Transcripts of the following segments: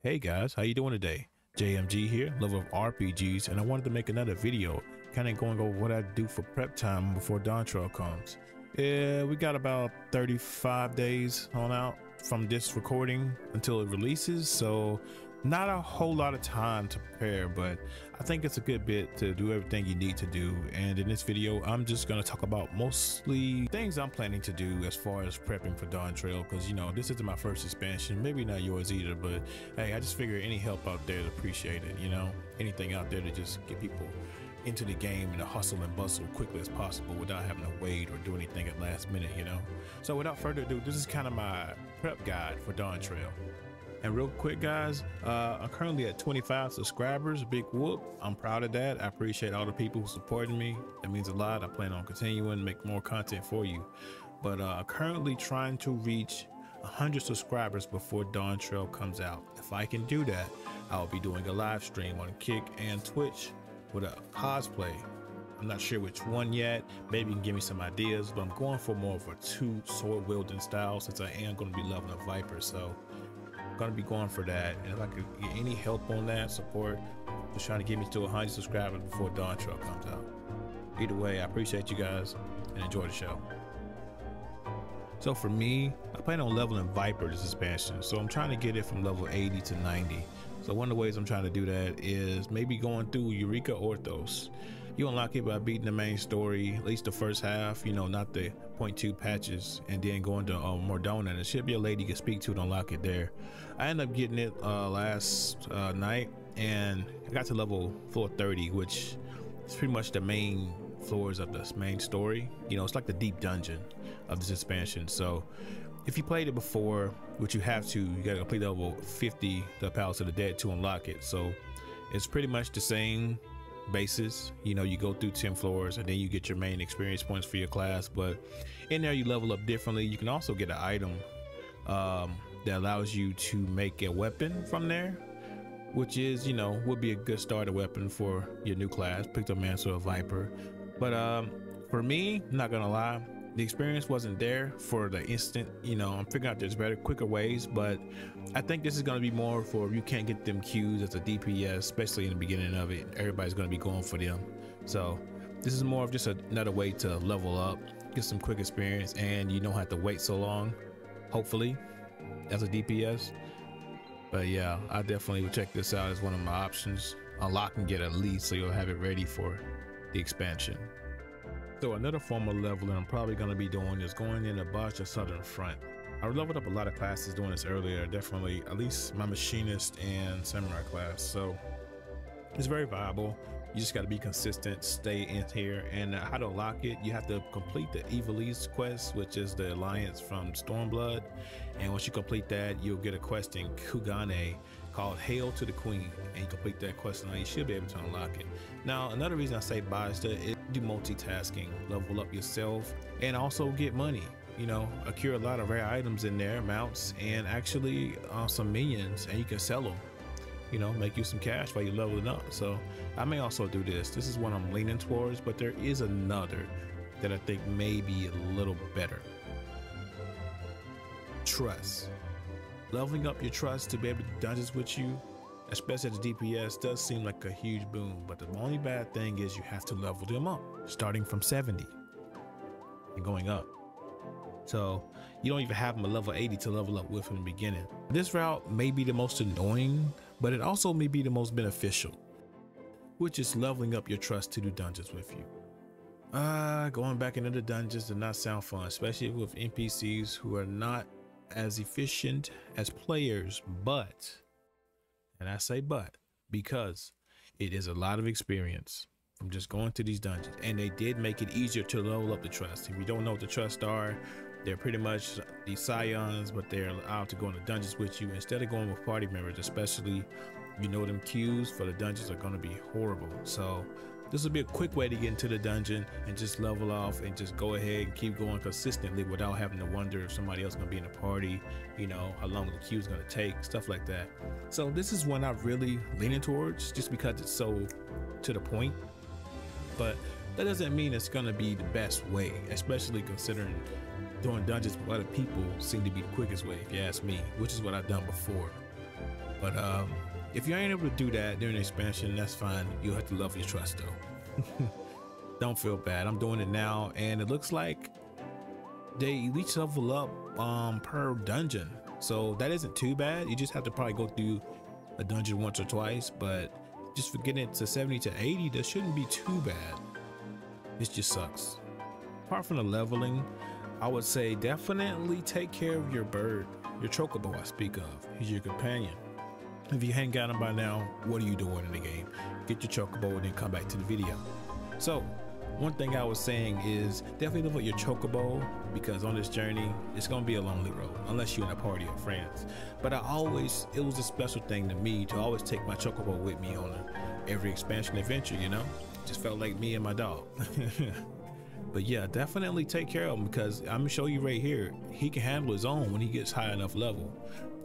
Hey guys, how you doing today? JMG here, lover of RPGs, and I wanted to make another video kind of going over what I do for prep time before Dawntrail comes. Yeah, we got about 35 days on out from this recording until it releases, so not a whole lot of time to prepare, but I think it's a good bit to do everything you need to do. And in this video, I'm just going to talk about mostly things I'm planning to do as far as prepping for Dawntrail, because you know, this isn't my first expansion, maybe not yours either, but hey, I just figure any help out there to appreciate it, you know, anything out there to just get people into the game in a hustle and bustle quickly as possible without having to wait or do anything at last minute, you know. So without further ado, this is kind of my prep guide for Dawntrail. And real quick guys, I'm currently at 25 subscribers. Big whoop, I'm proud of that. I appreciate all the people who supporting me. That means a lot. I plan on continuing to make more content for you, but I'm currently trying to reach 100 subscribers before Dawntrail comes out. If I can do that, I'll be doing a live stream on Kick and Twitch with a cosplay. I'm not sure which one yet. Maybe you can give me some ideas, but I'm going for more of a two sword wielding style since I am going to be leveling up Viper. So I'm going to be going for that. And if I could get any help on that, support, just trying to get me to 100 subscribers before Dawntrail comes out. Either way, I appreciate you guys and enjoy the show. So for me, I plan on leveling Viper this expansion. So I'm trying to get it from level 80 to 90. So one of the ways I'm trying to do that is maybe going through Eureka Orthos. You unlock it by beating the main story, at least the first half, you know, not the 0.2 patches, and then going to Mordona. There should be a lady you can speak to unlock it there. I ended up getting it last night, and I got to level floor 30, which is pretty much the main floors of this main story. You know, it's like the deep dungeon of this expansion. So if you played it before, which you have to, you gotta complete level 50, the Palace of the Dead, to unlock it. So it's pretty much the same basis. You know, you go through 10 floors and then you get your main experience points for your class, but in there you level up differently. You can also get an item that allows you to make a weapon from there, which is, you know, would be a good starter weapon for your new class, Pictomancer or Viper. But for me, I'm not gonna lie, the experience wasn't there for the instant. You know, I'm figuring out there's better, quicker ways, but I think this is going to be more for if you can't get them Qs as a DPS, especially in the beginning of it. Everybody's going to be going for them. So this is more of just another way to level up, get some quick experience, and you don't have to wait so long, hopefully, as a DPS. But yeah, I definitely would check this out as one of my options. Unlock and get at least, so you'll have it ready for the expansion. So another form of leveling I'm probably going to be doing is going in the Baja Southern Front. I leveled up a lot of classes doing this earlier, definitely at least my machinist and samurai class. So it's very viable. You just got to be consistent, stay in here. And how to unlock it, you have to complete the Evilise quest, which is the alliance from Stormblood. And once you complete that, you'll get a quest in Kugane called Hail to the Queen, and you complete that quest and you should be able to unlock it. Now another reason I say Bajda is do multitasking, level up yourself, and also get money. You know, accrue a lot of rare items in there, mounts, and actually some minions, and you can sell them, you know, make you some cash while you're leveling up. So I may also do this. This is what I'm leaning towards, but there is another that I think may be a little better. Trust. Leveling up your trust to be able to do dungeons with you, especially as a DPS, does seem like a huge boon, but the only bad thing is you have to level them up, starting from 70 and going up. So you don't even have them at level 80 to level up with in the beginning. This route may be the most annoying, but it also may be the most beneficial, which is leveling up your trust to do dungeons with you. Going back into the dungeons does not sound fun, especially with NPCs who are not as efficient as players, but, and I say but, because it is a lot of experience from just going to these dungeons, and they did make it easier to level up the trust. If you don't know what the trust are, they're pretty much the scions, but they're allowed to go into dungeons with you instead of going with party members, especially, you know, them queues for the dungeons are going to be horrible. So this will be a quick way to get into the dungeon and just level off and just go ahead and keep going consistently without having to wonder if somebody else is going to be in a party, you know, how long the queue is going to take, stuff like that. So this is one I'm really leaning towards just because it's so to the point, but that doesn't mean it's going to be the best way, especially considering doing dungeons with other people seem to be the quickest way, if you ask me, which is what I've done before. But if you ain't able to do that during the expansion, that's fine. You'll have to level your trust though. Don't feel bad. I'm doing it now, and it looks like they each level up per dungeon, so that isn't too bad. You just have to probably go through a dungeon once or twice, but just for getting it to 70 to 80, that shouldn't be too bad. This just sucks. Apart from the leveling, I would say definitely take care of your bird, your chocobo I speak of. He's your companion. If you hadn't got him by now, what are you doing in the game? Get your chocobo and then come back to the video. So one thing I was saying is definitely level your chocobo, because on this journey it's gonna be a lonely road unless you're in a party of friends. But it was a special thing to me to always take my chocobo with me on every expansion adventure, you know? Just felt like me and my dog. But yeah, definitely take care of him, because I'm gonna show you right here, he can handle his own when he gets high enough level.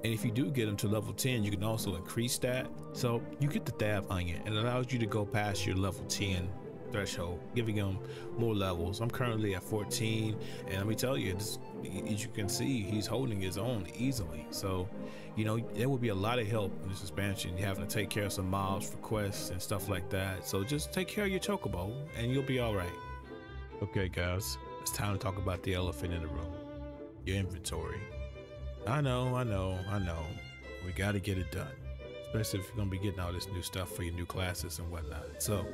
And if you do get him to level 10, you can also increase that. So you get the Thab Onion, and it allows you to go past your level 10 threshold, giving him more levels. I'm currently at 14, and let me tell you, as you can see, he's holding his own easily. So, you know, there would be a lot of help in this expansion. You're having to take care of some mobs for quests and stuff like that. So just take care of your chocobo, and you'll be all right. Okay, guys, it's time to talk about the elephant in the room, your inventory. I know. We got to get it done, especially if you're going to be getting all this new stuff for your new classes and whatnot. So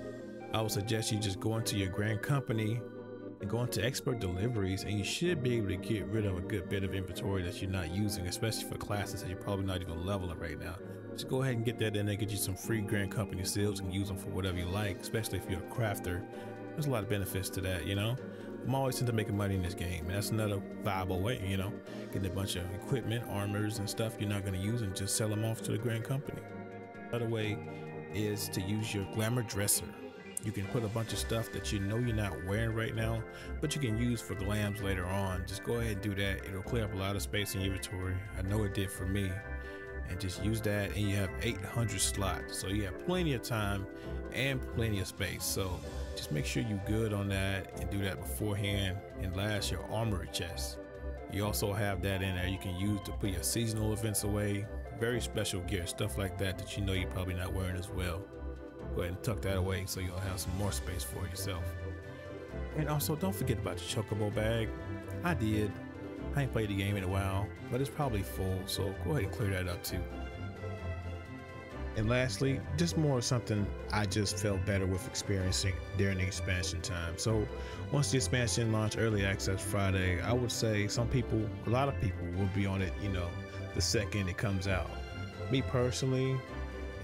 I would suggest you just go into your grand company and go into expert deliveries, and you should be able to get rid of a good bit of inventory that you're not using, especially for classes that you're probably not even leveling right now. Just go ahead and get that in there, get you some free grand company seals and use them for whatever you like, especially if you're a crafter. There's a lot of benefits to that, you know? I'm always into making money in this game, and that's another viable way, you know? Getting a bunch of equipment, armors, and stuff you're not going to use, and just sell them off to the grand company. Another way is to use your glamour dresser. You can put a bunch of stuff that you know you're not wearing right now, but you can use for glams later on. Just go ahead and do that. It'll clear up a lot of space in your inventory. I know it did for me. And just use that, and you have 800 slots. So you have plenty of time and plenty of space. So just make sure you're good on that and do that beforehand. And last, your armory chest. You also have that in there you can use to put your seasonal events away. Very special gear, stuff like that that you know you're probably not wearing as well. Go ahead and tuck that away so you'll have some more space for yourself. And also, don't forget about your chocobo bag. I did. I ain't played the game in a while, but it's probably full, so go ahead and clear that up too. And lastly, just more something I just felt better with experiencing during the expansion time. So once the expansion launched early access Friday, I would say a lot of people will be on it, you know, the second it comes out. Me personally,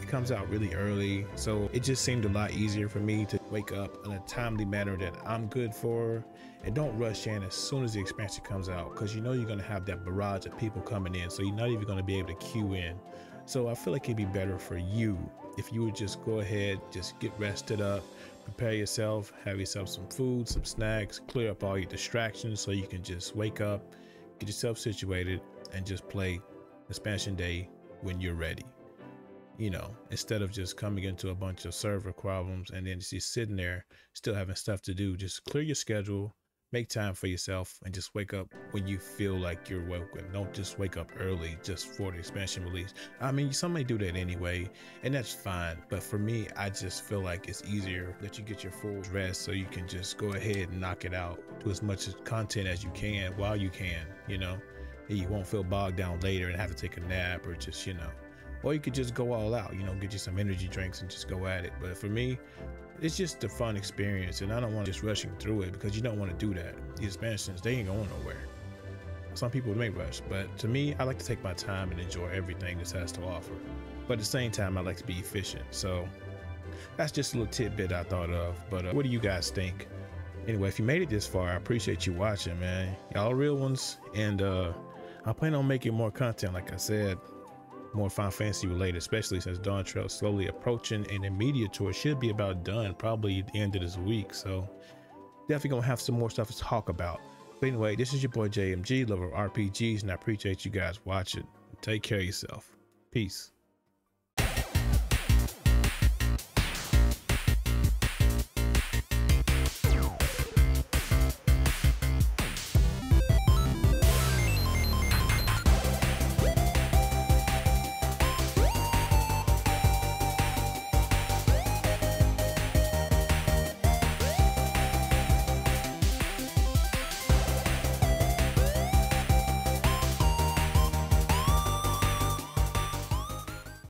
it comes out really early, so it just seemed a lot easier for me to wake up in a timely manner that I'm good for, and don't rush in as soon as the expansion comes out, because you know you're going to have that barrage of people coming in, so you're not even going to be able to queue in. So I feel like it'd be better for you if you would just go ahead, just get rested up, prepare yourself, have yourself some food, some snacks, clear up all your distractions so you can just wake up, get yourself situated, and just play expansion day when you're ready. You know, instead of just coming into a bunch of server problems and then just sitting there still having stuff to do. Just clear your schedule, make time for yourself, and just wake up when you feel like you're woken. Don't just wake up early just for the expansion release. I mean, some may do that anyway, and that's fine, but for me, I just feel like it's easier that you get your full rest so you can just go ahead and knock it out, do as much content as you can while you can, you know, and you won't feel bogged down later and have to take a nap, or just, you know, or you could just go all out, you know, get you some energy drinks and just go at it. But for me, it's just a fun experience, and I don't want to just rushing through it, because you don't want to do that. These expansions, they ain't going nowhere. Some people may rush, but to me, I like to take my time and enjoy everything this has to offer. But at the same time, I like to be efficient. So that's just a little tidbit I thought of. But what do you guys think? Anyway, if you made it this far, I appreciate you watching, man. Y'all real ones. And I plan on making more content, like I said, more Final Fantasy related, especially since Dawntrail is slowly approaching, and the media tour should be about done probably at the end of this week. So definitely gonna have some more stuff to talk about. But anyway, this is your boy JMG, lover of RPGs, and I appreciate you guys watching. Take care of yourself. Peace.